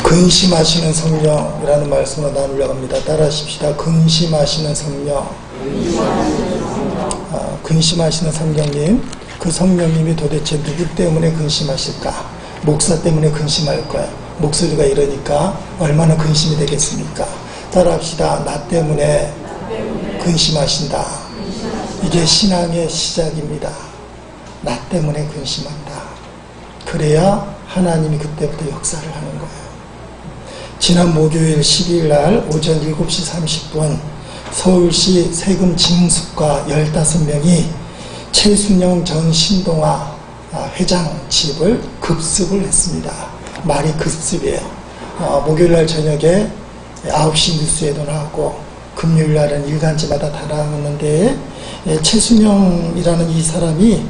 근심하시는 성령이라는 말씀을 나누려고 합니다. 따라하십시다. 근심하시는 성령. 근심하시는 성령님. 그 성령님이 도대체 누구 때문에 근심하실까? 목사 때문에 근심할 거야. 목소리가 이러니까 얼마나 근심이 되겠습니까? 따라합시다. 나 때문에 근심하신다. 이게 신앙의 시작입니다. 나 때문에 근심한다. 그래야 하나님이 그때부터 역사를 하는 거예요. 지난 목요일 12일 날 오전 7시 30분 서울시 세금 징수과 15명이 최순영 전 신동아 회장 집을 급습을 했습니다. 말이 급습이에요. 목요일 날 저녁에 9시 뉴스에도 나왔고 금요일 날은 일간지마다 다 나왔는데 최순영이라는 이 사람이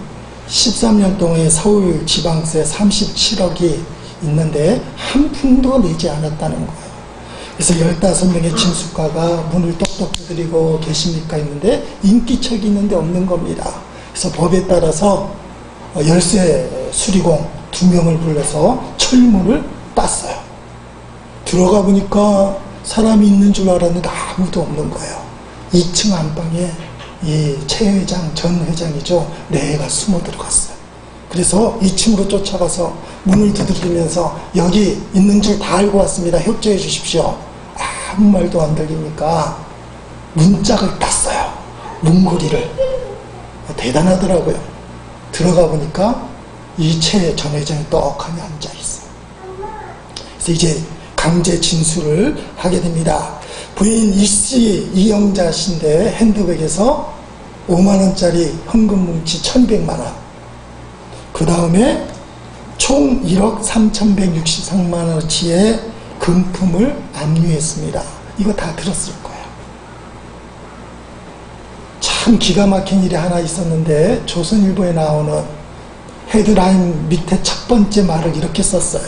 13년 동안의 서울 지방세 37억이 있는데 한 푼도 내지 않았다는 거예요. 그래서 15명의 징수과가 문을 똑똑 두드리고 계십니까 했는데 인기척이 있는데 없는 겁니다. 그래서 법에 따라서 열쇠 수리공 2명을 불러서 철문을 땄어요. 들어가 보니까 사람이 있는 줄 알았는데 아무도 없는 거예요. 2층 안방에 이 최 회장, 전 회장이죠. 내가 숨어 들어갔어요. 그래서 2층으로 쫓아가서 문을 두드리면서 여기 있는 줄 다 알고 왔습니다. 협조해 주십시오. 아무 말도 안 들리니까 문짝을 땄어요. 문고리를. 대단하더라고요. 들어가 보니까 이 최 전 회장이 떡하니 앉아있어요. 그래서 이제 강제 진술을 하게 됩니다. 부인 이씨 이영자 씨인데 핸드백에서 5만원짜리 현금 뭉치 1200만원, 그 다음에 총 1억 3163만원어치의 금품을 압류했습니다. 이거 다 들었을 거예요. 참 기가 막힌 일이 하나 있었는데 조선일보에 나오는 헤드라인 밑에 첫 번째 말을 이렇게 썼어요.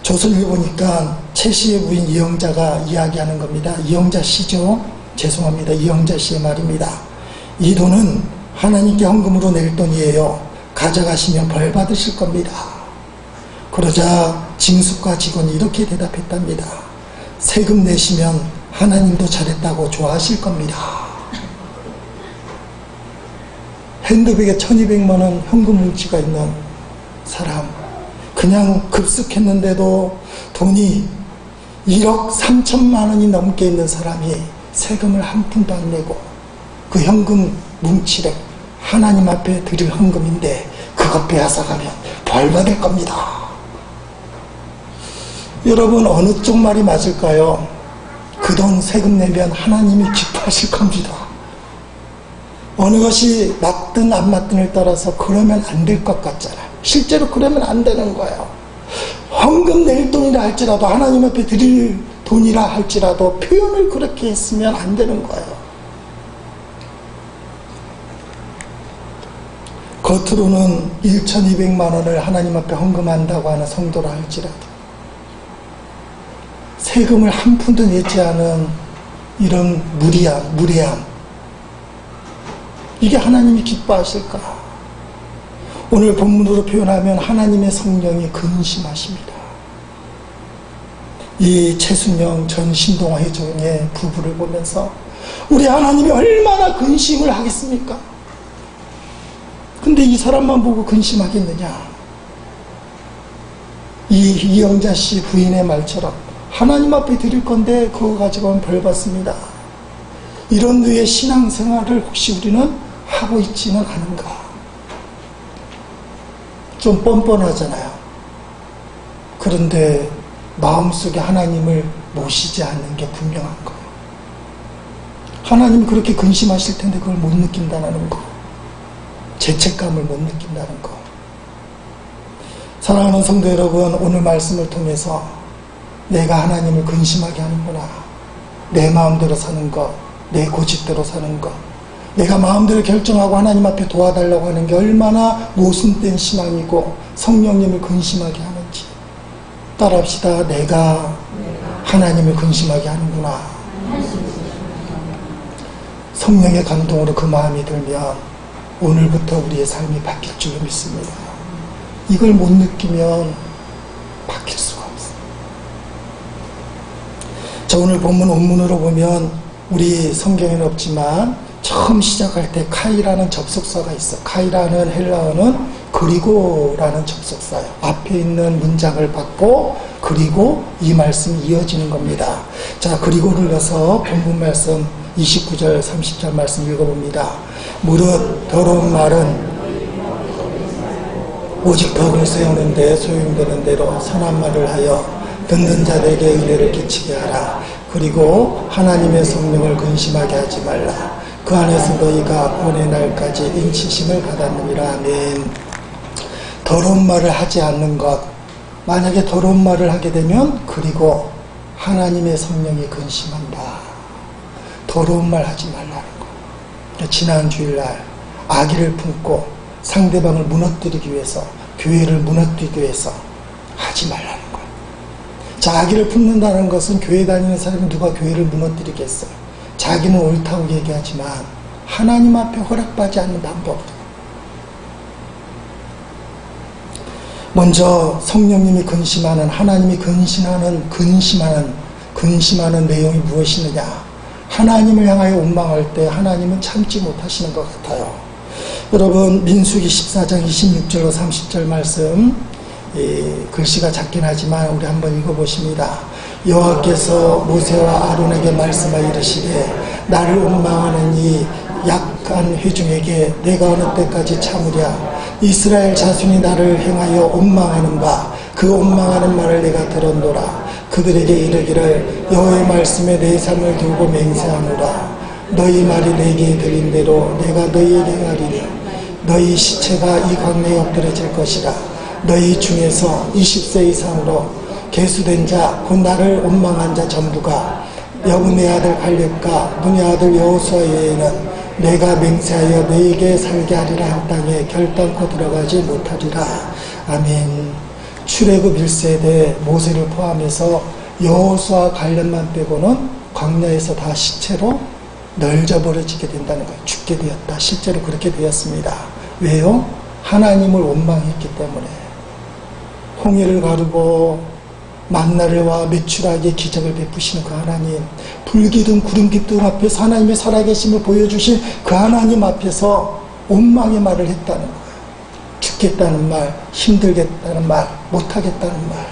조선일보니까 최 씨의 부인 이영자가 이야기하는 겁니다. 이영자 씨죠? 죄송합니다. 이영자 씨의 말입니다. 이 돈은 하나님께 헌금으로 낼 돈이에요. 가져가시면 벌 받으실 겁니다. 그러자 징수과 직원이 이렇게 대답했답니다. 세금 내시면 하나님도 잘했다고 좋아하실 겁니다. 핸드백에 1200만원 현금 뭉치가 있는 사람, 그냥 급습했는데도 돈이 1억 3천만원이 넘게 있는 사람이 세금을 한 푼도 안 내고 그 현금 뭉치를 하나님 앞에 드릴 헌금인데 그것 빼앗아가면 벌 받을 겁니다. 여러분, 어느 쪽 말이 맞을까요? 그 돈 세금 내면 하나님이 기뻐하실 겁니다. 어느 것이 맞든 안 맞든을 따라서 그러면 안 될 것 같잖아요. 실제로 그러면 안 되는 거예요. 헌금 낼 돈이라 할지라도 하나님 앞에 드릴 돈이라 할지라도 표현을 그렇게 했으면 안 되는 거예요. 겉으로는 1200만원을 하나님 앞에 헌금한다고 하는 성도라 할지라도 세금을 한 푼도 내지 않은 이런 무례함, 이게 하나님이 기뻐하실까? 오늘 본문으로 표현하면 하나님의 성령이 근심하십니다. 이 최순영 전 신동아 회장의 부부를 보면서 우리 하나님이 얼마나 근심을 하겠습니까? 근데 이 사람만 보고 근심하겠느냐? 이영자 씨 부인의 말처럼 하나님 앞에 드릴 건데 그거 가지고는 벌 받습니다. 이런 류의 신앙생활을 혹시 우리는 하고 있지는 않은가? 좀 뻔뻔하잖아요. 그런데 마음속에 하나님을 모시지 않는 게 분명한 거예요. 하나님이 그렇게 근심하실 텐데 그걸 못 느낀다는 거, 죄책감을 못 느낀다는 거. 사랑하는 성도 여러분, 오늘 말씀을 통해서 내가 하나님을 근심하게 하는구나. 내 마음대로 사는 것, 내 고집대로 사는 것, 내가 마음대로 결정하고 하나님 앞에 도와달라고 하는 게 얼마나 모순된 신앙이고 성령님을 근심하게 하는지 따라합시다. 내가 하나님을 근심하게 하는구나. 성령의 감동으로 그 마음이 들면 오늘부터 우리의 삶이 바뀔 줄로 믿습니다. 이걸 못 느끼면 바뀔 수가 없어요. 자, 오늘 본문 원문으로 보면 우리 성경에는 없지만 처음 시작할 때 카이라는 접속사가 있어. 카이라는 헬라어는 그리고라는 접속사예요. 앞에 있는 문장을 받고 그리고 이 말씀이 이어지는 겁니다. 자, 그리고를 넣어서 본문 말씀 29절 30절 말씀 읽어봅니다. 무릇 더러운 말은 오직 덕을 세우는 데 소용되는 대로 선한 말을 하여 듣는 자들에게 은혜를 끼치게 하라. 그리고 하나님의 성령을 근심하게 하지 말라. 그 안에서 너희가 구원의 날까지 인치심을 받았느니라. 아멘. 더러운 말을 하지 않는 것. 만약에 더러운 말을 하게 되면 그리고 하나님의 성령이 근심한다. 더러운 말 하지 말라는 거. 지난 주일날 악의를 품고 상대방을 무너뜨리기 위해서, 교회를 무너뜨리기 위해서 하지 말라는 거예요. 자, 악의를 품는다는 것은 교회 다니는 사람이 누가 교회를 무너뜨리겠어요. 자기는 옳다고 얘기하지만 하나님 앞에 허락받지 않는 방법. 먼저 성령님이 근심하는, 하나님이 근심하는 내용이 무엇이느냐. 하나님을 향하여 원망할 때 하나님은 참지 못하시는 것 같아요. 여러분, 민수기 14장 26절로 30절 말씀, 글씨가 작긴 하지만 우리 한번 읽어보십니다. 여호와께서 모세와 아론에게 말씀하여 이르시되 나를 원망하는 이 약한 회중에게 내가 어느 때까지 참으랴. 이스라엘 자손이 나를 행하여 원망하는 바 그 원망하는 말을 내가 들었노라. 그들에게 이르기를 여호와의 말씀에 내 삶을 두고 맹세하노라. 너희 말이 내게 들린 대로 내가 너희에게 행하리니 너희 시체가 이 광야에 엎드려질 것이라. 너희 중에서 20세 이상으로 계수된 자, 곧 나를 원망한 자 전부가 여분의 아들 갈렙과 눈의 아들 여호수아 외에는 내가 맹세하여 너희에게 살게 하리라 한 땅에 결단코 들어가지 못하리라. 아멘. 출애굽 1세대 모세를 포함해서 여호수아 갈렙만 빼고는 광야에서 다 시체로 널져버려지게 된다는 거예요. 죽게 되었다. 실제로 그렇게 되었습니다. 왜요? 하나님을 원망했기 때문에. 홍해를 가르고 만나를 메추라기에 기적을 베푸시는 그 하나님, 불기둥 구름기둥 앞에서 하나님의 살아계심을 보여주신 그 하나님 앞에서 원망의 말을 했다는 거예요. 죽겠다는 말, 힘들겠다는 말, 못하겠다는 말.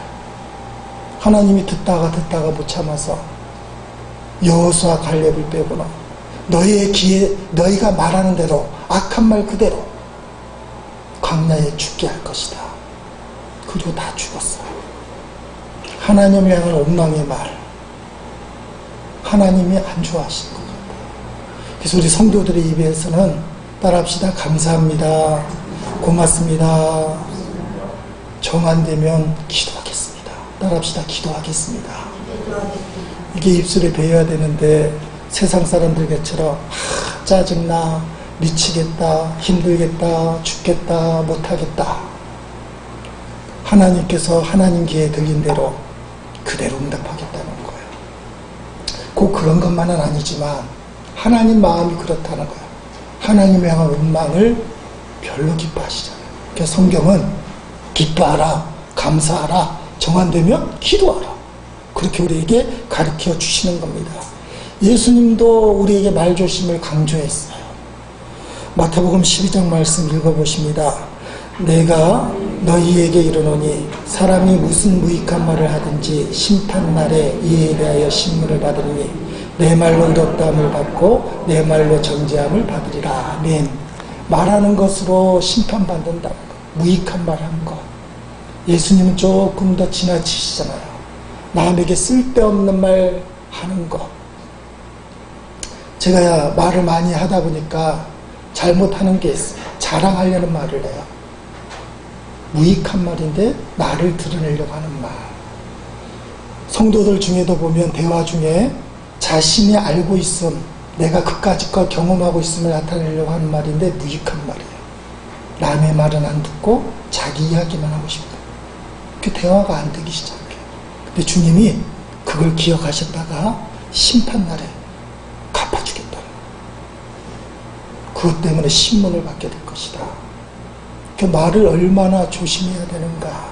하나님이 듣다가 못 참아서 여호수아 갈렙을 빼고는 너희의 귀에 너희가 말하는 대로 악한 말 그대로 광야에 죽게 할 것이다. 그리고 다 죽었어요. 하나님을 향한 원망의 말, 하나님이 안 좋아하시는 것 같아요. 그래서 우리 성도들의 입에서는 따라합시다. 감사합니다. 고맙습니다. 정 안 되면 기도하겠습니다. 따라합시다. 기도하겠습니다. 이게 입술에 배어야 되는데 세상 사람들처럼 짜증나, 미치겠다, 힘들겠다, 죽겠다, 못하겠다. 하나님께서 하나님 귀에 들린 대로 그대로 응답하겠다는 거예요. 꼭 그런 것만은 아니지만 하나님 마음이 그렇다는 거예요. 하나님을 향한 원망을 별로 기뻐하시잖아요. 그래서 성경은 기뻐하라, 감사하라, 정 안 되면 기도하라. 그렇게 우리에게 가르쳐 주시는 겁니다. 예수님도 우리에게 말조심을 강조했어요. 마태복음 12장 말씀 읽어보십니다. 내가 너희에게 이르노니 사람이 무슨 무익한 말을 하든지 심판날에 이에 대하여 신문을 받으니 내 말로 의롭다함을 받고 내 말로 정죄함을 받으리라. 아멘. 말하는 것으로 심판받는다는 것. 무익한 말 하는 것. 예수님은 조금 더 지나치시잖아요. 남에게 쓸데없는 말 하는 것. 제가 말을 많이 하다 보니까 잘못하는 게 있어요. 자랑하려는 말을 해요. 무익한 말인데 나를 드러내려고 하는 말. 성도들 중에도 보면 대화 중에 자신이 알고 있음, 내가 그까짓 경험하고 있음을 나타내려고 하는 말인데 무익한 말이에요. 남의 말은 안 듣고 자기 이야기만 하고 싶어요. 그 대화가 안 되기 시작해요. 근데 주님이 그걸 기억하셨다가 심판날에 갚아주겠다. 그것 때문에 신문을 받게 될 것이다. 그 말을 얼마나 조심해야 되는가.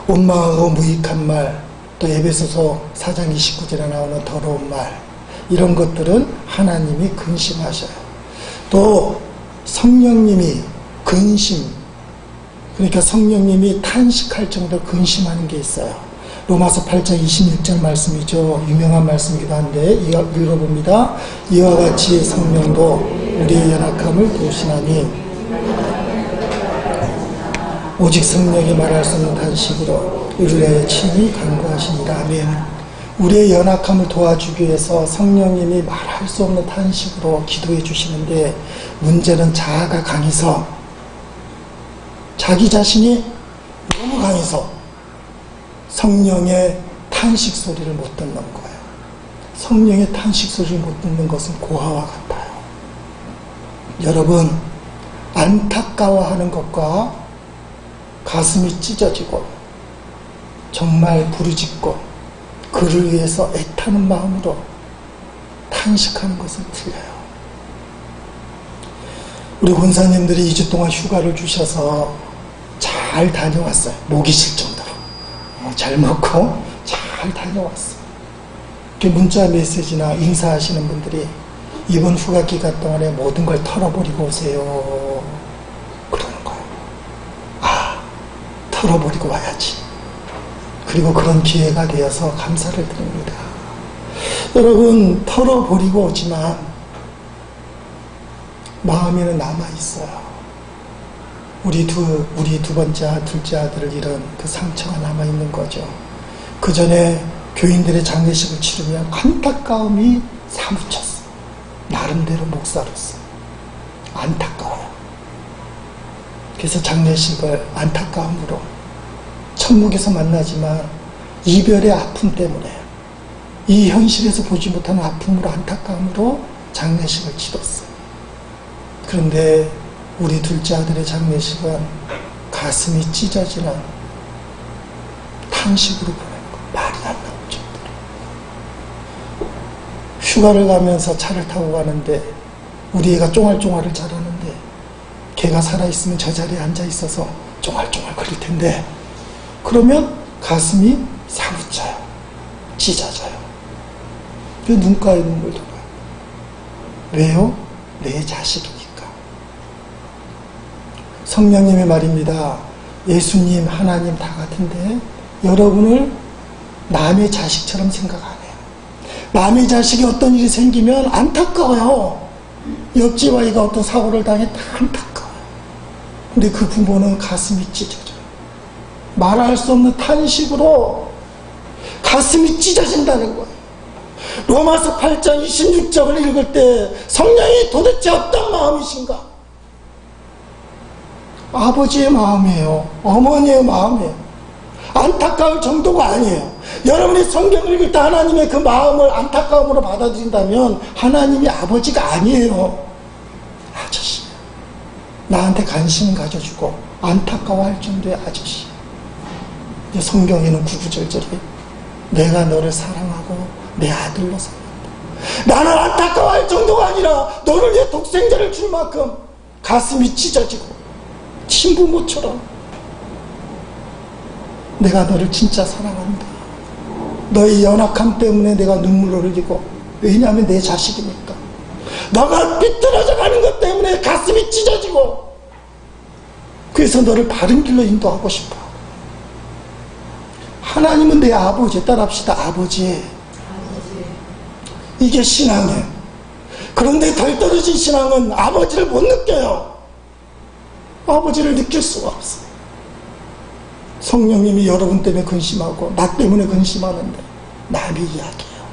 원망하고 무익한 말, 또 에베소서 4장 29절에 나오는 더러운 말, 이런 것들은 하나님이 근심하셔요. 또 성령님이 근심, 그러니까 성령님이 탄식할 정도로 근심하는 게 있어요. 로마서 8장 26절 말씀이죠. 유명한 말씀이기도 한데 읽어봅니다. 이와 같이 성령도 우리의 연약함을 도우시나니 오직 성령이 말할 수 없는 탄식으로 우리의 친히 간구하시니라. 아멘. 우리의 연약함을 도와주기 위해서 성령님이 말할 수 없는 탄식으로 기도해 주시는데, 문제는 자아가 강해서, 자기 자신이 너무 강해서 성령의 탄식 소리를 못 듣는 거예요. 성령의 탄식 소리를 못 듣는 것은 고아와 같아요. 여러분, 안타까워하는 것과 가슴이 찢어지고 정말 부르짖고 그를 위해서 애타는 마음으로 탄식하는 것은 틀려요. 우리 권사님들이 2주 동안 휴가를 주셔서 잘 다녀왔어요. 목이 쉴 정도로. 잘 먹고 잘 다녀왔어요. 문자 메시지나 인사하시는 분들이 이번 휴가 기간 동안에 모든 걸 털어버리고 오세요, 그러는 거예요. 아, 털어버리고 와야지. 그리고 그런 기회가 되어서 감사를 드립니다. 여러분, 털어버리고 오지만 마음에는 남아있어요. 우리 두 번째, 둘째 아들을 잃은 그 상처가 남아있는 거죠. 그 전에 교인들의 장례식을 치르면 안타까움이 사무쳤어. 나름대로 목사로서 안타까워요. 그래서 장례식을 안타까움으로, 천국에서 만나지만 이별의 아픔 때문에, 이 현실에서 보지 못하는 아픔으로, 안타까움으로 장례식을 치렀어요. 그런데 우리 둘째 아들의 장례식은 가슴이 찢어지는 탄식으로 보낸 거, 말이 안 나올 정도로. 휴가를 가면서 차를 타고 가는데 우리 애가 쫑알쫑알을 잘하는데, 걔가 살아있으면 저 자리에 앉아있어서 쫑알쫑알 거릴 텐데, 그러면 가슴이 사무쳐요. 찢어져요. 그 눈가에 눈물 돌아요. 왜요? 내 자식이니까. 성령님의 말입니다. 예수님, 하나님 다 같은데 여러분을 남의 자식처럼 생각 안 해요. 남의 자식이 어떤 일이 생기면 안타까워요. 옆집 아이가 어떤 사고를 당했다, 안타까워요. 근데 그 부모는 가슴이 찢어져요. 말할 수 없는 탄식으로 가슴이 찢어진다는 거예요. 로마서 8장 26절을 읽을 때 성령이 도대체 어떤 마음이신가? 아버지의 마음이에요. 어머니의 마음이에요. 안타까울 정도가 아니에요. 여러분이 성경을 읽을 때 하나님의 그 마음을 안타까움으로 받아들인다면 하나님이 아버지가 아니에요. 아저씨예요. 나한테 관심 가져주고 안타까워할 정도의 아저씨. 성경에는 구구절절히 내가 너를 사랑하고 내 아들로 삼는다. 나는 안타까워할 정도가 아니라 너를 위해 독생자를 줄 만큼 가슴이 찢어지고 친부모처럼 내가 너를 진짜 사랑한다. 너의 연약함 때문에 내가 눈물을 흘리고, 왜냐하면 내 자식이니까. 너가 삐뚤어져 가는 것 때문에 가슴이 찢어지고, 그래서 너를 바른 길로 인도하고 싶어. 하나님은 내 아버지, 따라합시다. 아버지. 이게 신앙이에요. 그런데 덜 떨어진 신앙은 아버지를 못 느껴요. 아버지를 느낄 수가 없어요. 성령님이 여러분 때문에 근심하고 나 때문에 근심하는데 남의 이야기예요.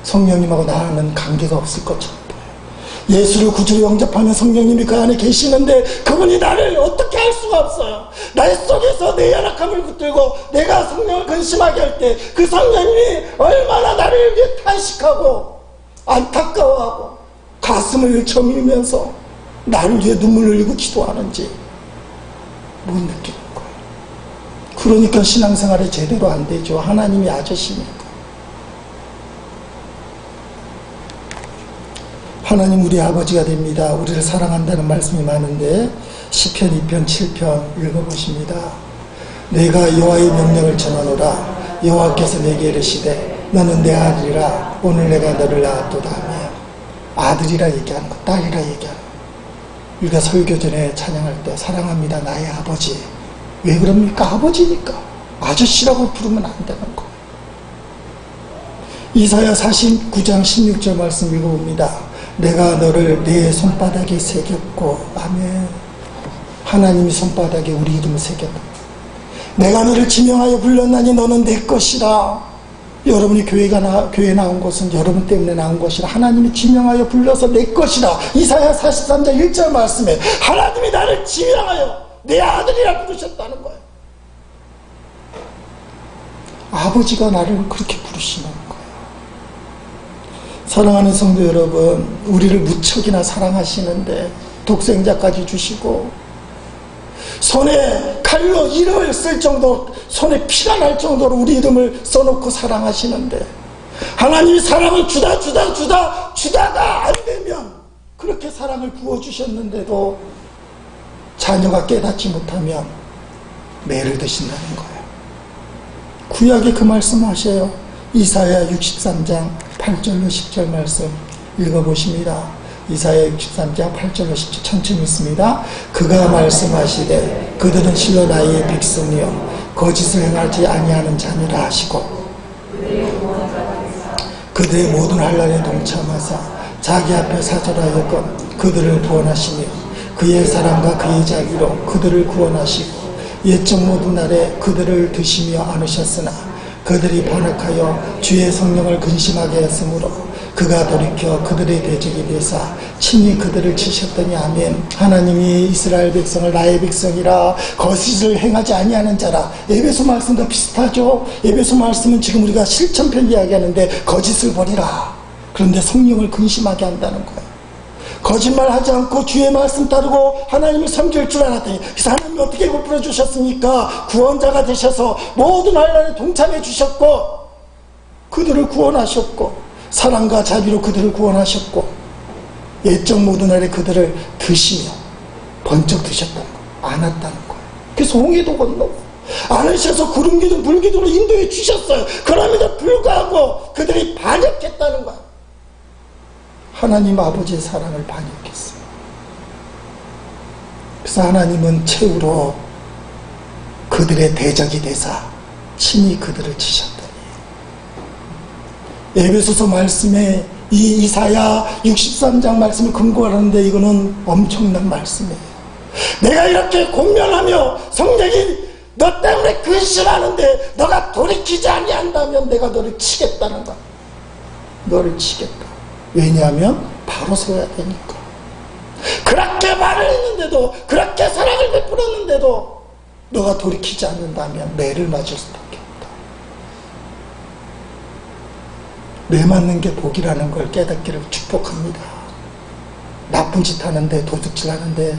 성령님하고 나는 관계가 없을 것처럼 보여요. 예수를 구주로 영접하면 성령님이 그 안에 계시는데 그분이 나를 어떻게 할 수가 없어요. 나 속에서 내 연약함을 붙들고 내가 성령을 근심하게 할 때 그 성령님이 얼마나 나를 위해 탄식하고 안타까워하고 가슴을 저밀면서 나를 위해 눈물을 흘리고 기도하는지 못 느끼는 거예요. 그러니까 신앙생활이 제대로 안 되죠. 하나님이 아저씨니까. 하나님 우리 아버지가 됩니다. 우리를 사랑한다는 말씀이 많은데 시편 2편 7편 읽어보십니다. 내가 여호와의 명령을 전하노라. 여호와께서 내게 이르시되 너는 내 아들이라 오늘 내가 너를 낳았도다 하며 아들이라 얘기하는 거, 딸이라 얘기하는 거. 우리가 설교 전에 찬양할 때 사랑합니다 나의 아버지. 왜 그럽니까? 아버지니까. 아저씨라고 부르면 안 되는 거. 이사야 49장 16절 말씀 읽어봅니다. 내가 너를 내 손바닥에 새겼고, 아멘. 하나님이 손바닥에 우리 이름을 새겼다. 내가 너를 지명하여 불렀나니 너는 내 것이라. 여러분이 교회에 나온 것은 여러분 때문에 나온 것이라. 하나님이 지명하여 불러서 내 것이라. 이사야 43장 1절 말씀에 하나님이 나를 지명하여 내 아들이라 부르셨다는 거예요. 아버지가 나를 그렇게 부르시는 거예요. 사랑하는 성도 여러분, 우리를 무척이나 사랑하시는데 독생자까지 주시고 손에 칼로 이름을 쓸 정도, 손에 피가 날 정도로 우리 이름을 써놓고 사랑하시는데 하나님이 사랑을 주다가 안 되면 그렇게 사랑을 부어주셨는데도 자녀가 깨닫지 못하면 매를 드신다는 거예요. 구약에 그 말씀 하셔요. 이사야 63장 8절로 10절 말씀 읽어보십니다. 이사야 63장 8절로 10절 천천히 읽습니다. 그가 말씀하시되 그들은 실로 나의 백성이요 거짓을 행하지 아니하는 자니라 하시고 그들의 모든 환난에 동참하사 자기 앞에 사절하여금 그들을 구원하시며 그의 사랑과 그의 자비로 그들을 구원하시고 옛적 모든 날에 그들을 드시며 안으셨으나 그들이 반역하여 주의 성령을 근심하게 했으므로 그가 돌이켜 그들의 대적이 되사 친히 그들을 치셨더니 아멘. 하나님이 이스라엘 백성을 나의 백성이라 거짓을 행하지 아니하는 자라. 에베소 말씀과 비슷하죠. 에베소 말씀은 지금 우리가 실천편 이야기하는데 거짓을 버리라. 그런데 성령을 근심하게 한다는 거예요. 거짓말하지 않고 주의 말씀 따르고 하나님을 섬길 줄 알았더니 그래서 하나님이 어떻게 베풀어 주셨습니까? 구원자가 되셔서 모든 환난에 동참해 주셨고 그들을 구원하셨고 사랑과 자비로 그들을 구원하셨고 옛적 모든 날에 그들을 드시며 번쩍 드셨다는 거, 안았다는 거예요. 그래서 홍해도 건너고 안으셔서 구름기둥 불기둥으로 인도해 주셨어요. 그럼에도 불구하고 그들이 반역했다는 거예요. 하나님 아버지의 사랑을 반역했어요. 그래서 하나님은 최후로 그들의 대적이 되사 친히 그들을 치셨더니 에베소서 말씀에 이 이사야 63장 말씀을 근거하는데 이거는 엄청난 말씀이에요. 내가 이렇게 공면하며 성령이 너 때문에 근심하는데 너가 돌이키지 아니한다면 내가 너를 치겠다는 거야. 너를 치겠다. 왜냐하면 바로 서야 되니까. 그렇게 말을 했는데도 그렇게 사랑을 베풀었는데도 너가 돌이키지 않는다면 매를 맞을 수밖에 없다. 매 맞는 게 복이라는 걸 깨닫기를 축복합니다. 나쁜 짓 하는데 도둑질 하는데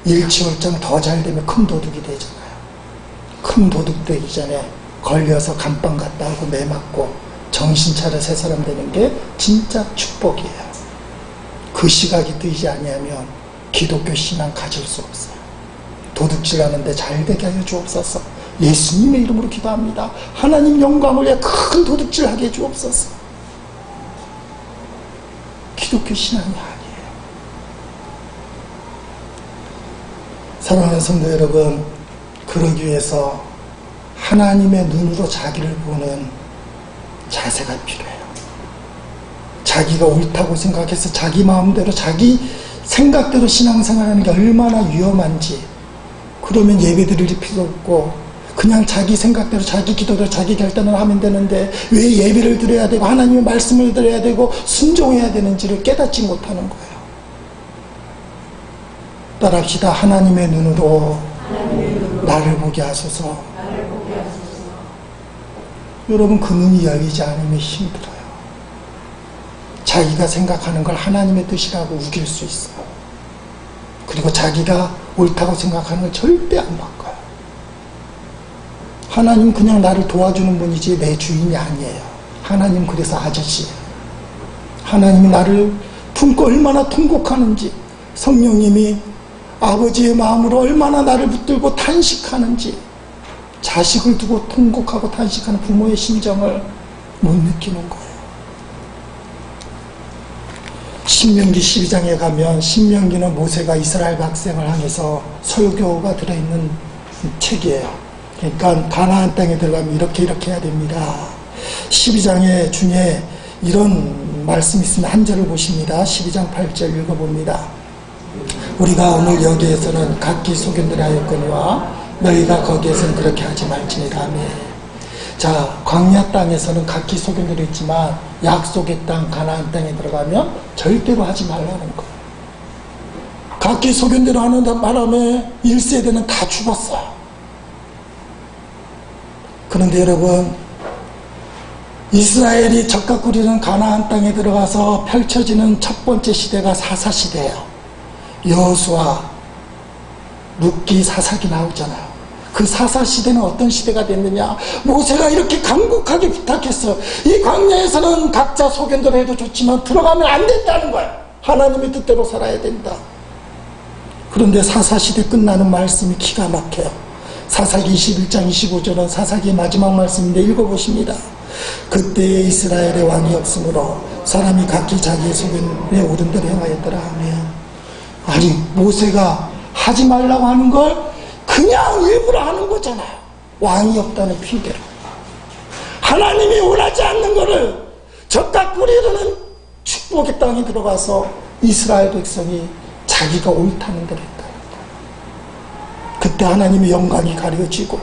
일취월장 더 잘 되면 큰 도둑이 되잖아요. 큰 도둑 되기 전에 걸려서 감방 갔다 하고 매 맞고 정신 차려 새 사람 되는 게 진짜 축복이에요. 그 시각이 뜨이지 아니하면 기독교 신앙 가질 수 없어요. 도둑질 하는데 잘 되게 하여 주옵소서. 예수님의 이름으로 기도합니다. 하나님 영광을 위해 큰 도둑질 하게 해 주옵소서. 기독교 신앙이 아니에요. 사랑하는 성도 여러분, 그러기 위해서 하나님의 눈으로 자기를 보는 자세가 필요해요. 자기가 옳다고 생각해서 자기 마음대로 자기 생각대로 신앙생활하는 게 얼마나 위험한지. 그러면 예배 드릴 필요 없고 그냥 자기 생각대로 자기 기도대로 자기 결단을 하면 되는데 왜 예배를 드려야 되고 하나님의 말씀을 드려야 되고 순종해야 되는지를 깨닫지 못하는 거예요. 따라합시다. 하나님의 눈으로 나를 보게 하소서. 여러분, 그 눈이 열리지 않으면 힘들어요. 자기가 생각하는 걸 하나님의 뜻이라고 우길 수 있어요. 그리고 자기가 옳다고 생각하는 걸 절대 안 바꿔요. 하나님 그냥 나를 도와주는 분이지 내 주인이 아니에요. 하나님 그래서 아저씨예요. 하나님이 나를 품고 얼마나 통곡하는지, 성령님이 아버지의 마음으로 얼마나 나를 붙들고 탄식하는지 자식을 두고 통곡하고 탄식하는 부모의 심정을 못 느끼는 거예요. 신명기 12장에 가면, 신명기는 모세가 이스라엘 백성을 향해서 설교가 들어있는 책이에요. 그러니까 가나안 땅에 들어가면 이렇게 해야 됩니다. 12장에 중에 이런 말씀이 있으면 한 절을 보십니다. 12장 8절 읽어봅니다. 우리가 오늘 여기에서는 각기 소견들을 하였거니와 너희가 거기에서는 그렇게 하지 말지니라. 아멘. 자, 광야 땅에서는 각기 소견들이 있지만 약속의 땅 가나안 땅에 들어가면 절대로 하지 말라는 거예요. 각기 소견대로 하는 바람에 1세대는 다 죽었어요. 그런데 여러분, 이스라엘이 젖과 꿀이는 가나안 땅에 들어가서 펼쳐지는 첫 번째 시대가 사사시대예요. 여호수아, 룻기, 사사기 나오잖아요. 그 사사시대는 어떤 시대가 됐느냐? 모세가 이렇게 간곡하게 부탁했어요. 이 광야에서는 각자 소견대로 해도 좋지만 들어가면 안 된다는 거예요. 하나님의 뜻대로 살아야 된다. 그런데 사사시대 끝나는 말씀이 기가 막혀요. 사사기 21장 25절은 사사기의 마지막 말씀인데 읽어보십니다. 그때에 이스라엘의 왕이 없으므로 사람이 각기 자기의 소견에 오른 대로 행하였더라. 아멘. 아니, 모세가 하지 말라고 하는 걸 그냥 일부러 하는 거잖아요. 왕이 없다는 핑계로. 하나님이 원하지 않는 거를 젖과 꿀이 흐르는 축복의 땅에 들어가서 이스라엘 백성이 자기가 옳다는 대로 했다. 그때 하나님의 영광이 가려지고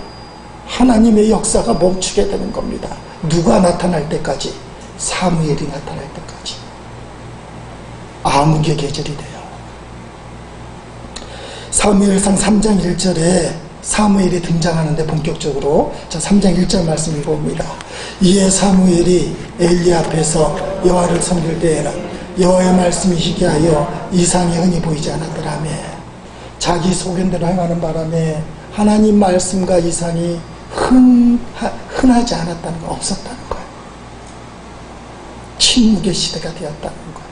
하나님의 역사가 멈추게 되는 겁니다. 누가 나타날 때까지? 사무엘이 나타날 때까지. 암흑의 계절이 돼요. 사무엘상 3장 1절에 사무엘이 등장하는데 본격적으로, 자, 3장 1절 말씀 읽어봅니다. 이에 사무엘이 엘리 앞에서 여호와를 섬길 때에는 여호와의 말씀이 희귀하여 이상이 흔히 보이지 않았더라며. 자기 소견대로 행하는 바람에 하나님 말씀과 이상이 흔하지 않았다는 거, 없었다는 거예요. 침묵의 시대가 되었다는 거예요.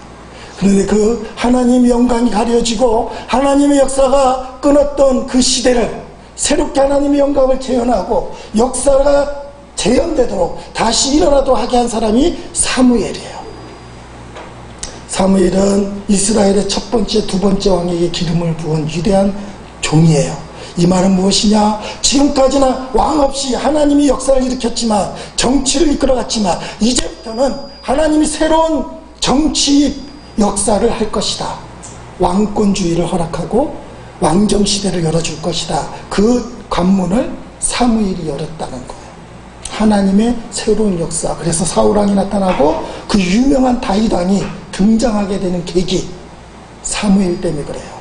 그런데 그 하나님의 영광이 가려지고 하나님의 역사가 끊었던 그 시대를 새롭게 하나님의 영광을 재현하고 역사가 재현되도록 다시 일어나도록 하게 한 사람이 사무엘이에요. 사무엘은 이스라엘의 첫 번째, 두 번째 왕에게 기름을 부은 위대한 종이에요. 이 말은 무엇이냐? 지금까지는 왕 없이 하나님이 역사를 일으켰지만, 정치를 이끌어갔지만, 이제부터는 하나님이 새로운 정치 역사를 할 것이다. 왕권주의를 허락하고 왕정시대를 열어줄 것이다. 그 관문을 사무엘이 열었다는 거예요. 하나님의 새로운 역사. 그래서 사울왕이 나타나고 그 유명한 다윗왕이 등장하게 되는 계기, 사무엘 때문에 그래요.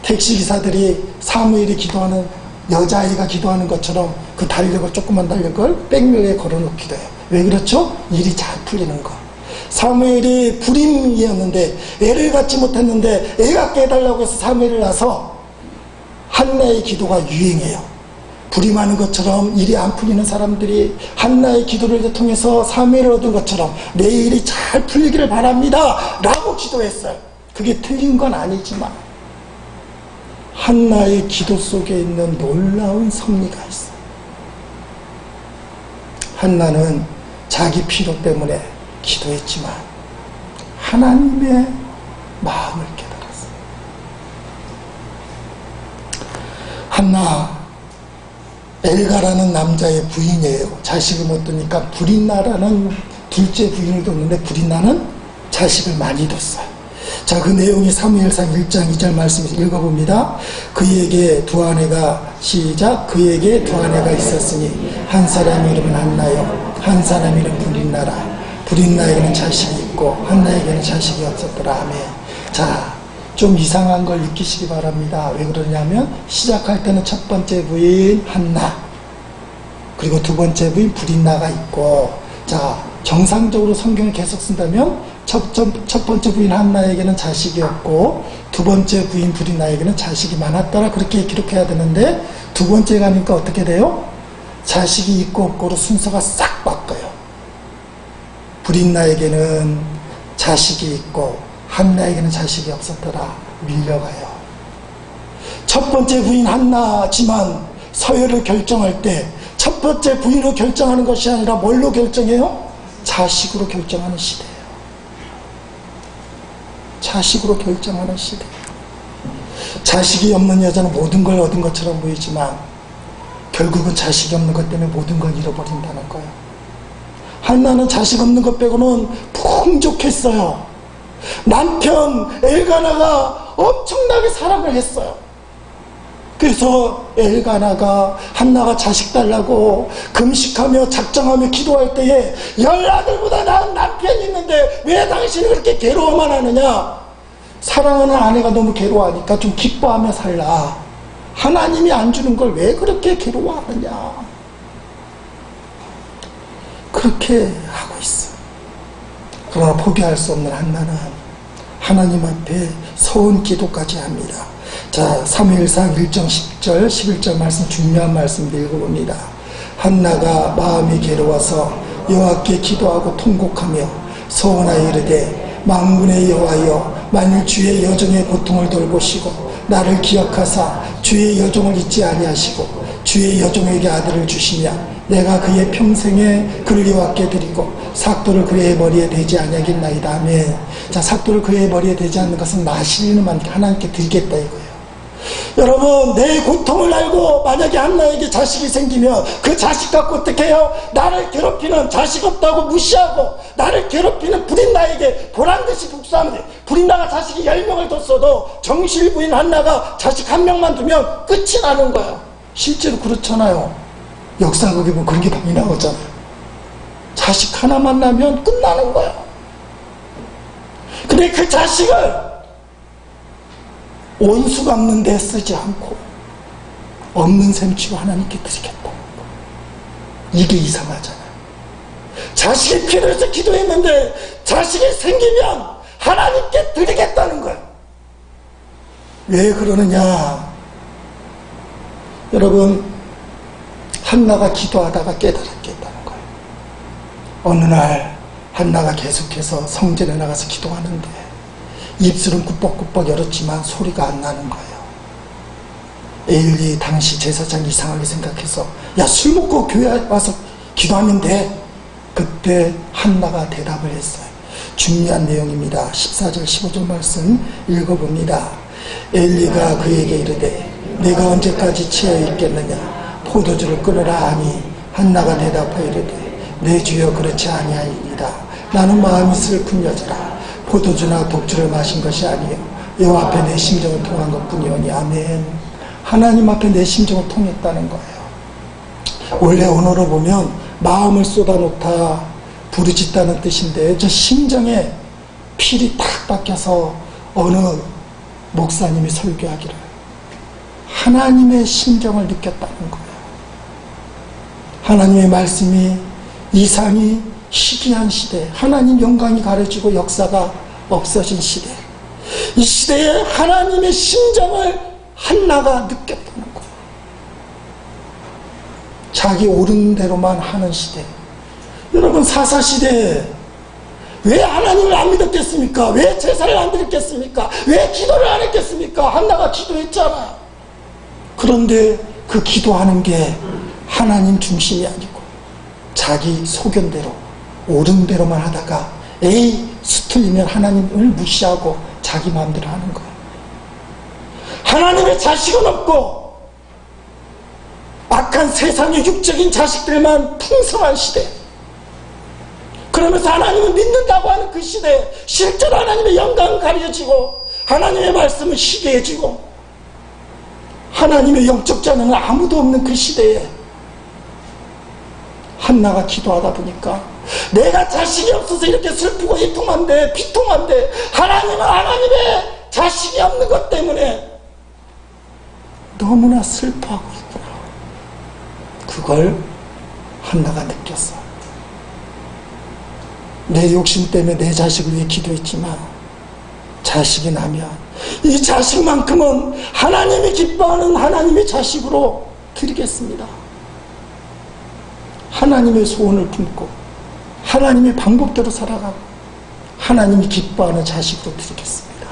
택시기사들이 사무엘이 기도하는, 여자아이가 기도하는 것처럼 그 달력을, 조그만 달력을 백묘에 걸어놓기도 해요. 왜 그렇죠? 일이 잘 풀리는 거. 사무엘이 불임이었는데 애를 갖지 못했는데 애 갖게 해달라고 해서 사무엘을 낳아서 한나의 기도가 유행해요. 불임하는 것처럼 일이 안 풀리는 사람들이 한나의 기도를 통해서 사무엘을 얻은 것처럼 내 일이 잘 풀리기를 바랍니다 라고 기도했어요. 그게 틀린 건 아니지만 한나의 기도 속에 있는 놀라운 섭리가 있어요. 한나는 자기 필요 때문에 기도했지만 하나님의 마음을 깨달았어요. 한나, 엘가라는 남자의 부인이에요. 자식을 못 두니까 브린나라는 둘째 부인을 뒀는데 브린나는 자식을 많이 뒀어요. 자, 그 내용이 사무엘상 1장 2절 말씀 읽어봅니다. 그에게 두 아내가, 시작, 그에게 두 아내가 있었으니 한 사람 이름은 한나요, 한 사람 이름 브린나라. 브린나에게는 자식이 있고 한나에게는 자식이 없었더라. 아멘. 자, 좀 이상한 걸 느끼시기 바랍니다. 왜 그러냐면 시작할 때는 첫 번째 부인 한나, 그리고 두 번째 부인 브린나가 있고, 자, 정상적으로 성경을 계속 쓴다면 첫 번째 부인 한나에게는 자식이 없고 두 번째 부인 브린나에게는 자식이 많았더라, 그렇게 기록해야 되는데 두 번째 가니까 어떻게 돼요? 자식이 있고 없고로 순서가 싹 바뀌어요. 브린나에게는 자식이 있고 한나에게는 자식이 없었더라, 밀려가요. 첫 번째 부인 한나지만 서열을 결정할 때 첫 번째 부위로 결정하는 것이 아니라 뭘로 결정해요? 자식으로 결정하는 시대예요. 자식으로 결정하는 시대. 자식이 없는 여자는 모든 걸 얻은 것처럼 보이지만 결국은 자식이 없는 것 때문에 모든 걸 잃어버린다는 거예요. 한나는 자식 없는 것 빼고는 풍족했어요. 남편 엘가나가 엄청나게 사랑을 했어요. 그래서 엘가나가 한나가 자식 달라고 금식하며 작정하며 기도할 때에 10아들보다 나은 남편이 있는데 왜 당신이 그렇게 괴로워만 하느냐? 사랑하는 아내가 너무 괴로워하니까 좀 기뻐하며 살라. 하나님이 안 주는 걸 왜 그렇게 괴로워하느냐? 그렇게 하고 있어. 그러나 포기할 수 없는 한나는 하나님 앞에 서운 기도까지 합니다. 자, 사무엘상 1장 10절 11절 말씀, 중요한 말씀 읽어봅니다. 한나가 마음이 괴로워서 여호와께 기도하고 통곡하며 서원하여 이르되 만군의 여호와여, 만일 주의 여종의 고통을 돌보시고 나를 기억하사 주의 여종을 잊지 아니하시고 주의 여종에게 아들을 주시면 내가 그의 평생에 그를 여호와께 드리고 삭도를 그의 머리에 대지 아니하겠나이다. 아멘. 자, 삭도를 그의 머리에 대지 않는 것은 나시리는 하나님께 드리겠다 이거예요. 여러분, 내 고통을 알고 만약에 한나에게 자식이 생기면 그 자식 갖고 어떻게 해요? 나를 괴롭히는, 자식 없다고 무시하고 나를 괴롭히는 불인나에게 보란듯이 복수하면 돼. 불인나가 자식이 10명을 뒀어도 정실부인 한나가 자식 1명만 두면 끝이 나는 거예요. 실제로 그렇잖아요. 역사극에 보면 그런 게 많이 나오잖아요. 자식 하나만 나면 끝나는 거예요. 근데 그 자식을 온수 갚는 데 쓰지 않고 없는 셈 치고 하나님께 드리겠다. 이게 이상하잖아요. 자식이 필요해서 기도했는데 자식이 생기면 하나님께 드리겠다는 거예요. 왜 그러느냐? 여러분, 한나가 기도하다가 깨달았겠다는 거예요. 어느 날 한나가 계속해서 성전에 나가서 기도하는데 입술은 꾸벅꾸벅 열었지만 소리가 안 나는 거예요. 에일리 당시 제사장이 이상하게 생각해서 야, 술 먹고 교회 와서 기도하면 돼. 그때 한나가 대답을 했어요. 중요한 내용입니다. 14절 15절 말씀 읽어봅니다. 에일리가 그에게 이르되 내가 언제까지 취하여 있겠느냐? 포도주를 끊으라 하니 한나가 대답하여 이르되 내 주여 그렇지 아니하니이다. 나는 마음이 슬픈 여자라. 포도주나 독주를 마신 것이 아니요 여호와 앞에 내 심정을 통한 것뿐이오니. 아멘. 하나님 앞에 내 심정을 통했다는 거예요. 원래 언어로 보면 마음을 쏟아놓다, 부르짖다는 뜻인데 저 심정에 필이 탁 박혀서 어느 목사님이 설교하기를 하나님의 심정을 느꼈다는 거예요. 하나님의 말씀이, 이상이 희귀한 시대, 하나님 영광이 가려지고 역사가 없어진 시대, 이 시대에 하나님의 심정을 한나가 느꼈다는 거예요. 자기 옳은 대로만 하는 시대. 여러분, 사사시대에 왜 하나님을 안 믿었겠습니까? 왜 제사를 안 드렸겠습니까? 왜 기도를 안 했겠습니까? 한나가 기도했잖아요. 그런데 그 기도하는 게 하나님 중심이 아니고 자기 소견대로 옳은 대로만 하다가 에이 수틀리면 하나님을 무시하고 자기 마음대로 하는 거예요. 하나님의 자식은 없고 악한 세상의 육적인 자식들만 풍성한 시대. 그러면서 하나님을 믿는다고 하는 그 시대에 실제로 하나님의 영광은 가려지고 하나님의 말씀은 희귀해지고 하나님의 영적 자녀는 아무도 없는 그 시대에 한나가 기도하다 보니까 내가 자식이 없어서 이렇게 슬프고 애통한데 비통한데 하나님은 하나님의 자식이 없는 것 때문에 너무나 슬퍼하고 있구나. 그걸 한나가 느꼈어. 내 욕심 때문에 내 자식을 위해 기도했지만 자식이 나면 이 자식만큼은 하나님이 기뻐하는 하나님의 자식으로 드리겠습니다. 하나님의 소원을 품고 하나님의 방법대로 살아가고 하나님이 기뻐하는 자식으로 드리겠습니다.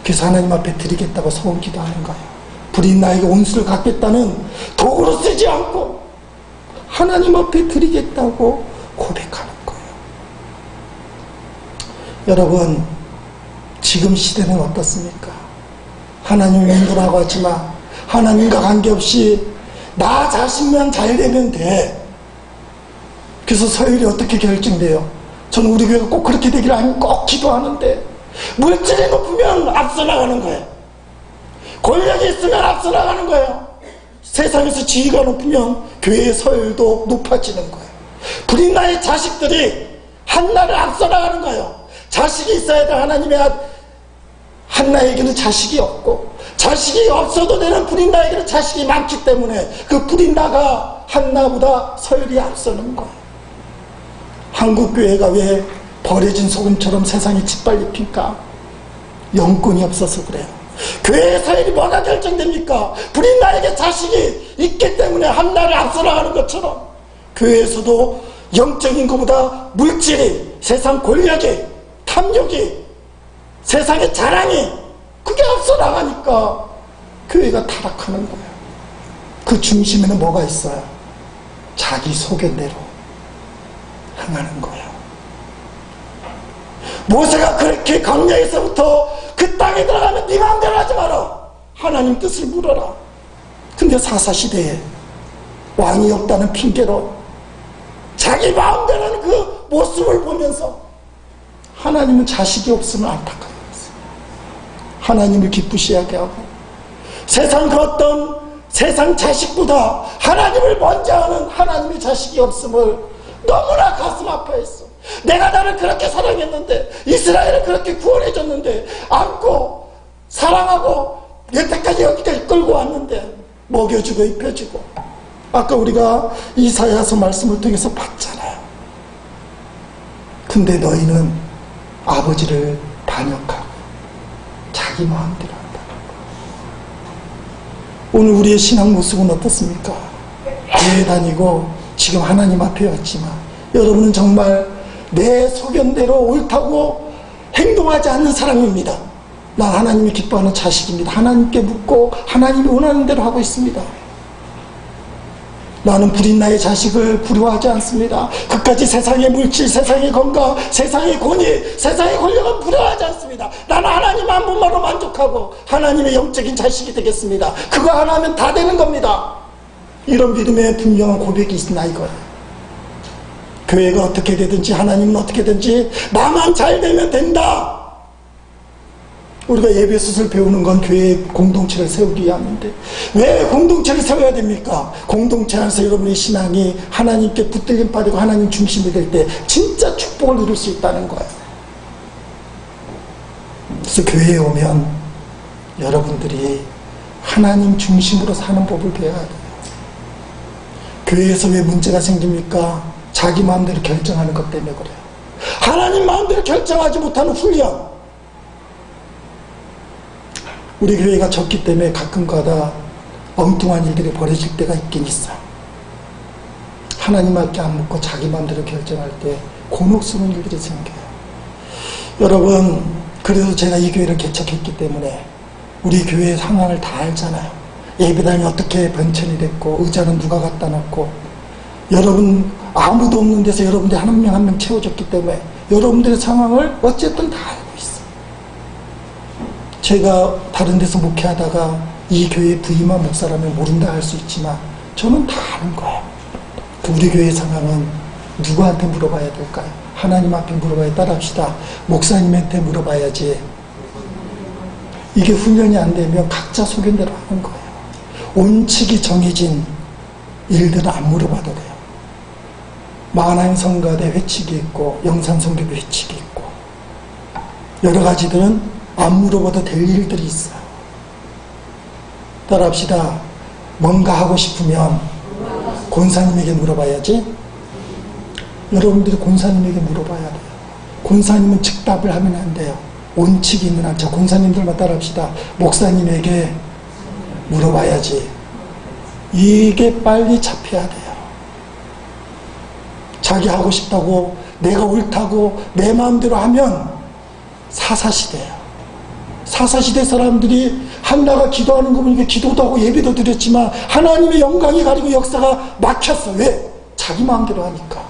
그래서 하나님 앞에 드리겠다고 소원 기도하는 거예요. 불이 나에게 온수를 갖겠다는 도구로 쓰지 않고 하나님 앞에 드리겠다고 고백하는 거예요. 여러분, 지금 시대는 어떻습니까? 하나님을 믿으라고 하지만 하나님과 관계없이 나 자신만 잘 되면 돼. 그래서 서열이 어떻게 결정돼요? 저는 우리 교회가 꼭 그렇게 되기를 하면 꼭 기도하는데, 물질이 높으면 앞서 나가는 거예요. 권력이 있으면 앞서 나가는 거예요. 세상에서 지위가 높으면 교회의 서열도 높아지는 거예요. 불이 나의 자식들이 한나를 앞서 나가는 거예요. 자식이 있어야 될 하나님의 한나에게는 자식이 없고, 자식이 없어도 되는 불인나에게는 자식이 많기 때문에 그 불인나가 한나보다 서열이 앞서는 거예요. 한국교회가 왜 버려진 소금처럼 세상에 짓밟힙니까? 영권이 없어서 그래요. 교회의 서열이 뭐가 결정됩니까? 불인나에게 자식이 있기 때문에 한나를 앞서 나가는 것처럼 교회에서도 영적인 것보다 물질이, 세상 권력이, 탐욕이, 세상의 자랑이, 그게 앞서 나가니까 교회가 타락하는 거예요. 그 중심에는 뭐가 있어요? 자기 소견대로 행하는 거예요. 모세가 그렇게 광야에서부터 그 땅에 들어가면 네 마음대로 하지 마라, 하나님 뜻을 물어라. 근데 사사시대에 왕이 없다는 핑계로 자기 마음대로 하는 그 모습을 보면서 하나님은 자식이 없으면 안타까워요. 하나님을 기쁘시하게 하고 세상 그 어떤 세상 자식보다 하나님을 먼저 하는 하나님의 자식이 없음을 너무나 가슴 아파했어. 내가 나를 그렇게 사랑했는데, 이스라엘을 그렇게 구원해줬는데, 안고 사랑하고 여태까지 여기까지 끌고 왔는데 먹여주고 입혀주고, 아까 우리가 이사야서 말씀을 통해서 봤잖아요. 근데 너희는 아버지를 반역하고 자기 마음대로 한다. 오늘 우리의 신앙 모습은 어떻습니까? 교회 다니고 지금 하나님 앞에 왔지만 여러분은 정말 내 소견대로 옳다고 행동하지 않는 사람입니다. 나 하나님이 기뻐하는 자식입니다. 하나님께 묻고 하나님이 원하는 대로 하고 있습니다. 나는 불인 나의 자식을 부러워하지 않습니다. 그까지 세상의 물질, 세상의 건강, 세상의 권위, 세상의 권력은 부러워하지 않습니다. 나는 하나님 한 분만으로 만족하고 하나님의 영적인 자식이 되겠습니다. 그거 하나 하면 다 되는 겁니다. 이런 믿음의 분명한 고백이 있나 이거예요. 교회가 어떻게 되든지 하나님은 어떻게 되든지 나만 잘 되면 된다. 우리가 예배소설 배우는 건 교회의 공동체를 세우기 위함인데 왜 공동체를 세워야 됩니까? 공동체 안에서 여러분의 신앙이 하나님께 붙들림 받고 하나님 중심이 될 때 진짜 축복을 누릴 수 있다는 거예요. 그래서 교회에 오면 여러분들이 하나님 중심으로 사는 법을 배워야 돼요. 교회에서 왜 문제가 생깁니까? 자기 마음대로 결정하는 것 때문에 그래요. 하나님 마음대로 결정하지 못하는 훈련. 우리 교회가 적기 때문에 가끔가다 엉뚱한 일들이 벌어질 때가 있긴 있어요. 하나님밖에 안 묻고 자기 마음대로 결정할 때 곤혹스러운 일들이 생겨요. 여러분, 그래서 제가 이 교회를 개척했기 때문에 우리 교회의 상황을 다 알잖아요. 예배당이 어떻게 변천이 됐고 의자는 누가 갖다 놓고, 여러분 아무도 없는 데서 여러분들이 한 명 한 명 채워줬기 때문에 여러분들의 상황을 어쨌든 다 알고 있어요. 제가 다른 데서 목회하다가 이 교회 부임한 목사라면 모른다 할 수 있지만 저는 다 아는 거예요. 우리 교회 상황은 누구한테 물어봐야 될까요? 하나님 앞에 물어봐야 따라합시다. 목사님한테 물어봐야지. 이게 훈련이 안 되면 각자 소견대로 하는 거예요. 원칙이 정해진 일들은 안 물어봐도 돼요. 마하나임 성가대 회칙이 있고 영산성교회 회칙이 있고 여러 가지들은 안 물어봐도 될 일들이 있어요. 따라합시다. 뭔가 하고 싶으면 권사님에게 물어봐야지. 여러분들이 권사님에게 물어봐야 돼요. 권사님은 즉답을 하면 안 돼요. 원칙이 있는 한. 자, 권사님들만 따라합시다. 목사님에게 물어봐야지. 이게 빨리 잡혀야 돼요. 자기 하고 싶다고 내가 옳다고 내 마음대로 하면 사사시대예요. 사사시대 사람들이 한나가 기도하는 거 보니까 기도도 하고 예배도 드렸지만 하나님의 영광이 가리고 역사가 막혔어. 왜? 자기 마음대로 하니까.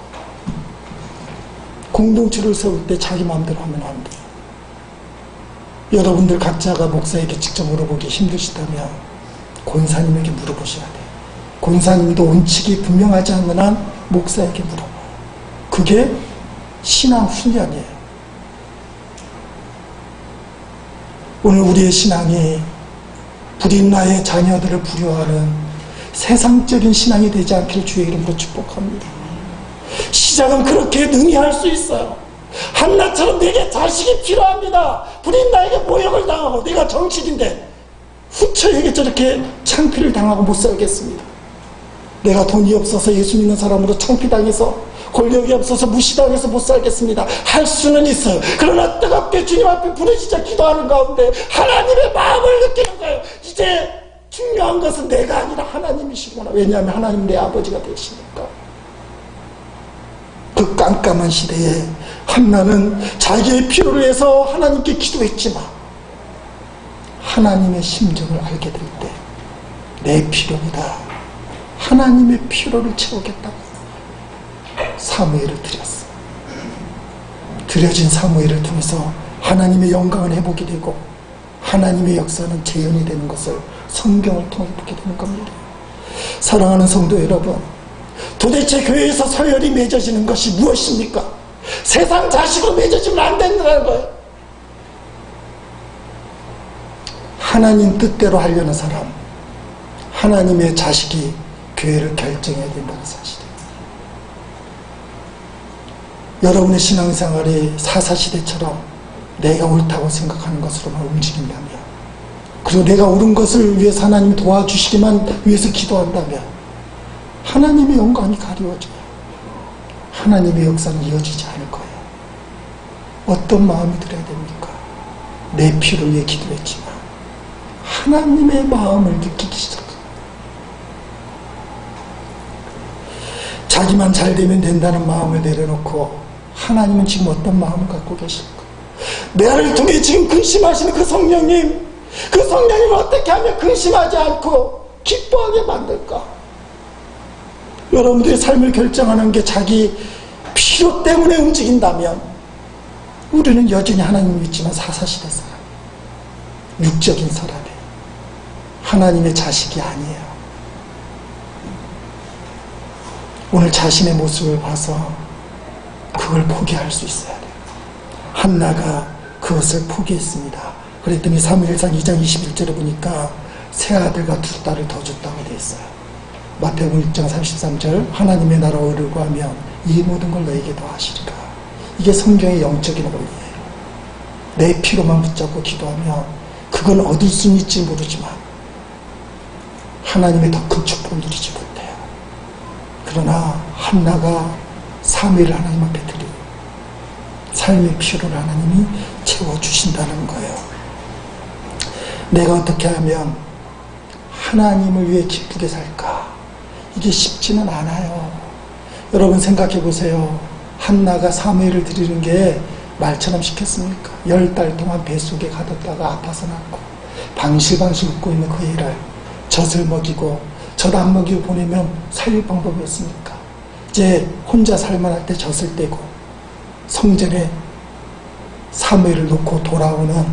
공동체를 세울 때 자기 마음대로 하면 안 돼요. 여러분들 각자가 목사에게 직접 물어보기 힘드시다면 권사님에게 물어보셔야 돼요. 권사님도 원칙이 분명하지 않는 한 목사에게 물어봐요. 그게 신앙 훈련이에요. 오늘 우리의 신앙이 불임나의 자녀들을 부려하는 세상적인 신앙이 되지 않기를 주의 이름으로 축복합니다. 시작은 그렇게 능히 할 수 있어요. 한나처럼 내게 자식이 필요합니다. 불임나에게 모욕을 당하고 내가 정직인데 후처에게 저렇게 창피를 당하고 못 살겠습니다. 내가 돈이 없어서 예수 믿는 사람으로 창피당해서 권력이 없어서 무시당해서 못 살겠습니다. 할 수는 있어요. 그러나 뜨겁게 주님 앞에 부르짖어 기도하는 가운데 하나님의 마음을 느끼는 거예요. 이제 중요한 것은 내가 아니라 하나님이시구나. 왜냐하면 하나님 내 아버지가 되시니까. 그 깜깜한 시대에 한나는 자기의 필요를 위해서 하나님께 기도했지만 하나님의 심정을 알게 될 때 내 필요보다 하나님의 필요를 채우겠다고 사무엘을 드렸어. 드려진 사무엘을 통해서 하나님의 영광을 회복이 되고 하나님의 역사는 재현이 되는 것을 성경을 통해 보게 되는 겁니다. 사랑하는 성도 여러분, 도대체 교회에서 서열이 맺어지는 것이 무엇입니까? 세상 자식으로 맺어지면 안 된다는 거예요. 하나님 뜻대로 하려는 사람, 하나님의 자식이 교회를 결정해야 된다는 사실이에요. 여러분의 신앙생활이 사사시대처럼 내가 옳다고 생각하는 것으로만 움직인다면, 그리고 내가 옳은 것을 위해서 하나님이 도와주시기만 위해서 기도한다면 하나님의 영광이 가리워져요. 하나님의 역사는 이어지지 않을 거예요. 어떤 마음이 들어야 됩니까? 내 필요를 위해 기도했지만 하나님의 마음을 느끼기 시작합니다. 자기만 잘 되면 된다는 마음을 내려놓고 하나님은 지금 어떤 마음을 갖고 계실까? 나를 통해 지금 근심하시는 그 성령님, 그 성령님을 어떻게 하면 근심하지 않고 기뻐하게 만들까? 여러분들의 삶을 결정하는 게 자기 필요 때문에 움직인다면 우리는 여전히 하나님을 믿지만 사사시대 사람, 육적인 사람이에요. 하나님의 자식이 아니에요. 오늘 자신의 모습을 봐서 그걸 포기할 수 있어야 돼요. 한나가 그것을 포기했습니다. 그랬더니 사무엘상 2장 21절에 보니까 세 아들과 두 딸을 더 줬다고 되어 있어요. 마태복음 6장 33절, 하나님의 나라와 의를 구하면 이 모든 걸 너에게 더하시리라. 이게 성경의 영적인 원리예요. 내 필요만 붙잡고 기도하면 그걸 얻을 수는 있지 모르지만 하나님의 더 큰 축복을 누리지 못해요. 그러나 한나가 사무엘을 하나님 앞에 드리고 삶의 필요를 하나님이 채워주신다는 거예요. 내가 어떻게 하면 하나님을 위해 기쁘게 살까? 이게 쉽지는 않아요. 여러분 생각해 보세요. 한나가 사무엘을 드리는 게 말처럼 쉽겠습니까? 10달 동안 뱃속에 가뒀다가 아파서 낳고 방실방실 웃고 있는 그 애를 젖을 먹이고 젖 안 먹이고 보내면 살릴 방법이 없습니까? 이제 혼자 살만할 때 젖을 떼고 성전에 사무엘을 놓고 돌아오는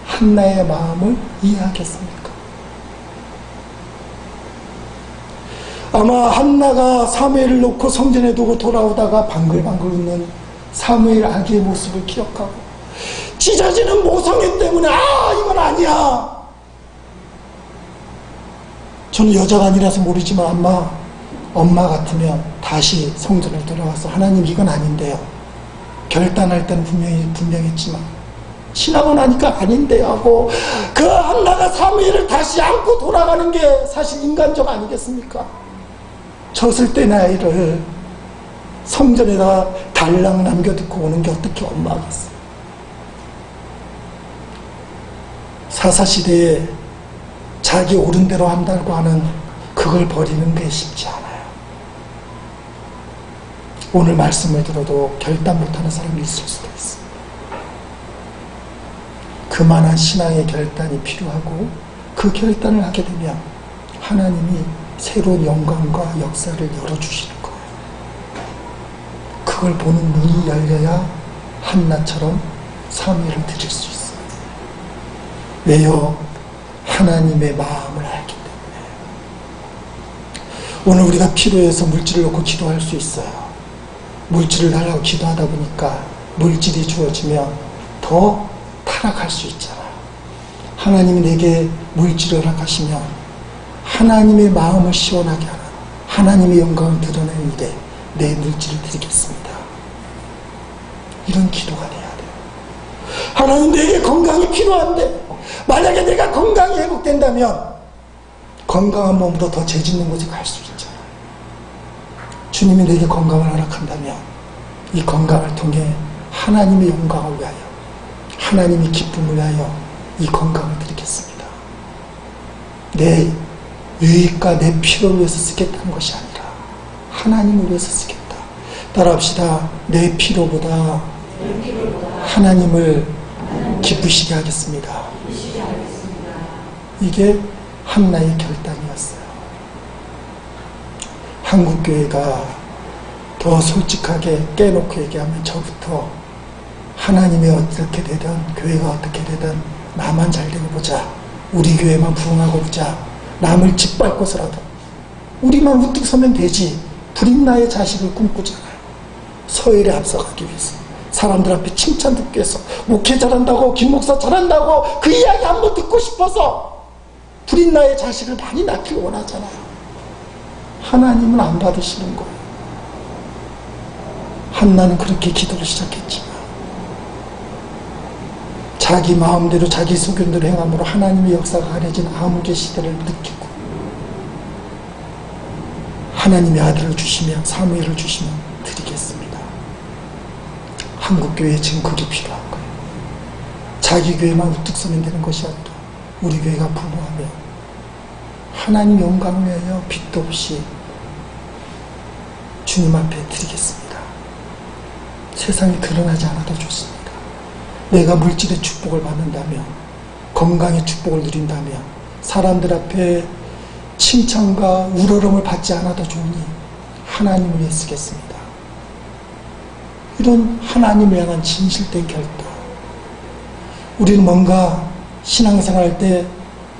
한나의 마음을 이해하겠습니까? 아마 한나가 사무엘을 놓고 성전에 두고 돌아오다가 방글방글 웃는 사무엘 아기의 모습을 기억하고 찢어지는 모성애 때문에 이건 아니야. 저는 여자가 아니라서 모르지만 아마 엄마 같으면 다시 성전을 돌아와서 하나님 이건 아닌데요. 결단할 때는 분명했지만 지나고 나니까 아닌데요 하고 그 한나가 사무엘을 다시 안고 돌아가는 게 사실 인간적 아니겠습니까? 젖을 뗀 아이를 성전에다가 달랑 남겨두고 오는 게 어떻게 엄마겠어요? 사사시대에 자기 옳은 대로 한다고 하는 그걸 버리는 게 쉽지 않아요. 오늘 말씀을 들어도 결단 못하는 사람이 있을 수도 있어요. 그 그만한 신앙의 결단이 필요하고 그 결단을 하게 되면 하나님이 새로운 영광과 역사를 열어주시는 거예요. 그걸 보는 눈이 열려야 한나처럼 사무엘을 드릴 수 있어요. 왜요? 하나님의 마음을 알기 때문에. 오늘 우리가 필요해서 물질을 놓고 기도할 수 있어요. 물질을 달라고 기도하다 보니까 물질이 주어지면 더 타락할 수 있잖아요. 하나님이 내게 물질을 허락하시면 하나님의 마음을 시원하게 하는 하나님의 영광을 드러내는 일에 내 물질을 드리겠습니다. 이런 기도가 돼야 돼요. 하나님, 내게 건강이 필요한데 만약에 내가 건강이 회복된다면 건강한 몸으로 더 죄짓는 곳에 갈 수 있잖아요. 주님이 내게 건강을 허락한다면 이 건강을 통해 하나님의 영광을 위하여 하나님의 기쁨을 위하여 이 건강을 드리겠습니다. 내 유익과 내 필요를 위해서 쓰겠다는 것이 아니라 하나님을 위해서 쓰겠다. 따라합시다. 내 필요보다 하나님을 기쁘시게 하겠습니다. 이게 한나의 결단이었어요. 한국교회가 더 솔직하게 깨놓고 얘기하면 저부터 하나님이 어떻게 되든 교회가 어떻게 되든 나만 잘 되고 보자. 우리 교회만 부흥하고 보자. 남을 짓밟고서라도 우리만 우뚝 서면 되지. 불임나의 자식을 꿈꾸잖아요. 서열에 앞서가기 위해서. 사람들 앞에 칭찬 듣기 위해서. 목회 잘한다고, 김 목사 잘한다고 그 이야기 한번 듣고 싶어서 불임나의 자식을 많이 낳길 원하잖아요. 하나님은 안 받으시는 거예요. 한나는 그렇게 기도를 시작했지만 자기 마음대로 자기 소견대로 행함으로 하나님의 역사가 가려진 암흑의 시대를 느끼고 하나님의 아들을 주시면 사무엘을 주시면 드리겠습니다. 한국교회에 지금 그게 필요한 거예요. 자기 교회만 우뚝 서면 되는 것이 아니라 우리 교회가 부흥하며 하나님 영광을 위하여 빚도 없이 주님 앞에 드리겠습니다. 세상에 드러나지 않아도 좋습니다. 내가 물질의 축복을 받는다면, 건강의 축복을 누린다면, 사람들 앞에 칭찬과 우러럼을 받지 않아도 좋으니 하나님을 위해 쓰겠습니다. 이런 하나님을 향한 진실된 결단. 우리는 뭔가 신앙생활 할 때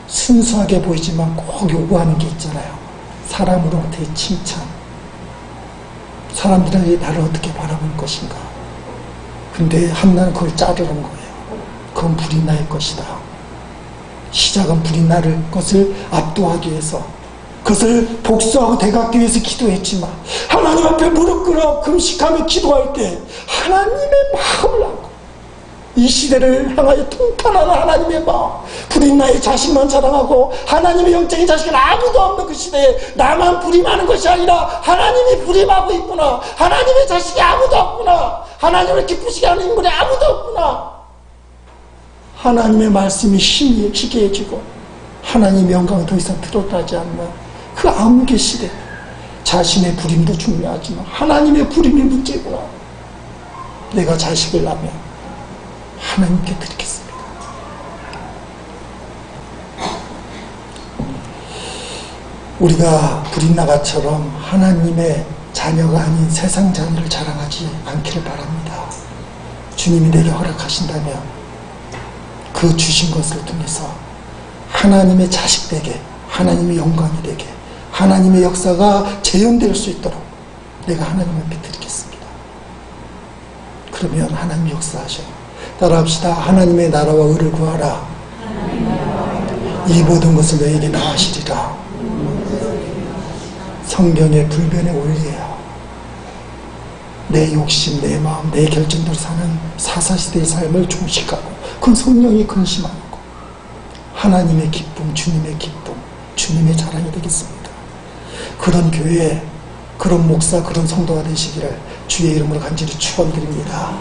순수하게 보이지만 꼭 요구하는 게 있잖아요. 사람으로부터의 칭찬. 사람들이 나를 어떻게 바라볼 것인가. 근데 한나는 그걸 자르는 거예요. 그건 불임나의 것이다. 시작은 불임나를 것을 압도하기 위해서, 그것을 복수하고 대갚기 위해서 기도했지만 하나님 앞에 무릎 꿇어 금식하며 기도할 때 하나님의 마음을 알고 이 시대를 향하여 통탄하는 하나님의 마음, 불임나의 자식만 자랑하고 하나님의 영적인 자식은 아무도 없는 그 시대에 나만 불임하는 것이 아니라 하나님이 불임하고 있구나, 하나님의 자식이 아무도 없구나, 하나님을 기쁘시게 하는 인물이 아무도 없구나, 하나님의 말씀이 힘이 희귀해지고 하나님의 영광이 더 이상 드러나지 않는 그 암흑의 시대, 자신의 불임도 중요하지만 하나님의 불임이 문제구나. 내가 자식을 낳으면 하나님께 드리겠습니다. 우리가 불임나가처럼 하나님의 자녀가 아닌 세상 자녀를 자랑하지 않기를 바랍니다. 주님이 내게 허락하신다면 그 주신 것을 통해서 하나님의 자식 되게, 하나님의 영광이 되게, 하나님의 역사가 재현될 수 있도록 내가 하나님 앞에 드리겠습니다. 그러면 하나님이 역사하셔요. 따라합시다. 하나님의 나라와 의를 구하라. 이 모든 것을 너에게 다하시리라. 성경의 불변의 원리예요. 내 욕심, 내 마음, 내 결정대로 사는 사사시대의 삶을 중식하고 그 성령이 근심하는 것, 하나님의 기쁨, 주님의 기쁨, 주님의 자랑이 되겠습니다. 그런 교회, 그런 목사, 그런 성도가 되시기를 주의 이름으로 간절히 축원드립니다.